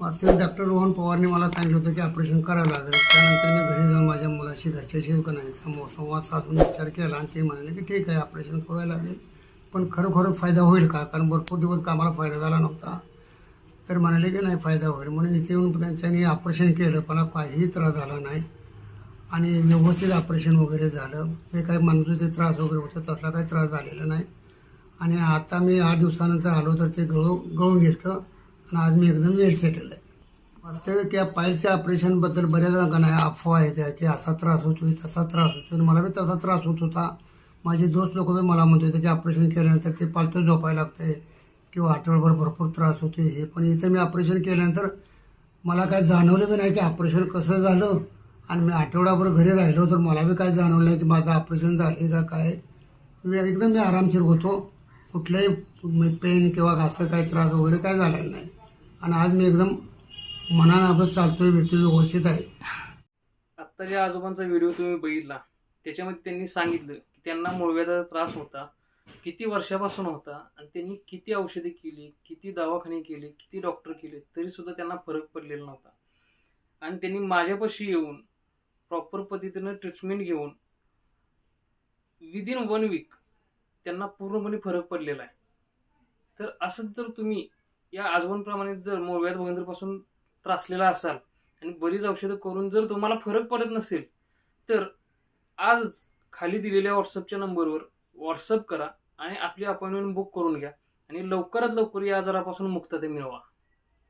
वास्तविक डॉक्टर रोहन पवारने मला सांगितलं होतं की ऑपरेशन करावं लागेल. त्यानंतर मी घरी जाऊन माझ्या मुलाशी घरच्याशी का नाही संवाद साधून विचार केला आणि ते म्हणाले की ठीक आहे ऑपरेशन करायला लागेल, पण खरोखरच फायदा होईल का? कारण भरपूर दिवस कामाला फायदा झाला नव्हता. तर म्हणाले की नाही फायदा होईल म्हणून इथे येऊन त्यांच्यानी ऑपरेशन केलं. मला काहीही त्रास झाला नाही आणि व्यवस्थित ऑपरेशन वगैरे झालं. जे काही म्हणत होते त्रास वगैरे होतं तसला काही त्रास झालेला नाही. आणि आता मी 8 दिवसानंतर आलो तर ते गळून घेतलं आणि आज मी एकदम वेल सेटल आहे. वास्तविक या पायलच्या ऑपरेशनबद्दल बऱ्याच जणांना अफवा आहे त्या की असा त्रास होतोय तसा त्रास होतोय. मला बी तसा त्रास होत होता. माझे दोस्त लोक बी मला म्हणत होते की ऑपरेशन केल्यानंतर ते पालतं झोपायला लागतंय किंवा आठवडाभर भरपूर त्रास होतोय. हे पण इथं मी ऑपरेशन केल्यानंतर मला काय जाणवलं बी नाही की ऑपरेशन कसं झालं. आणि मी आठवडाभर घरी राहिलो तर मला बी काय जाणवलं नाही की माझं ऑपरेशन झाले का काय. एकदम मी आरामशीर होतो. कुठल्याही पेन किंवा असं काही त्रास वगैरे काय झालेला नाही. आणि आज मी एकदम मनानं चालतोय, व्यवस्थित आहे. आत्ता ज्या आजोबांचा व्हिडिओ तुम्ही बघितला त्याच्यामध्ये त्यांनी सांगितलं की त्यांना मूळव्याधाचा त्रास होता, किती वर्षापासून होता आणि त्यांनी किती औषधे केली, किती दवाखाने केले, किती डॉक्टर केले, तरी सुद्धा त्यांना फरक पडलेला नव्हता. आणि त्यांनी माझ्यापाशी येऊन प्रॉपर पद्धतीनं ट्रीटमेंट घेऊन विदिन 1 वीक त्यांना पूर्णपणे फरक पडलेला आहे. तर असंच जर तुम्ही या आजोबांप्रमाणे जर मूळव्याध भगंदरपासून त्रासलेला असाल आणि बरीच औषधं करून जर तुम्हाला फरक पडत नसेल तर आजच खाली दिलेल्या व्हॉट्सअपच्या नंबरवर व्हॉट्सअप करा आणि आपली अपॉइंटमेंट बुक करून घ्या आणि लवकरात लवकर या आजारापासून मुक्तता मिळवा.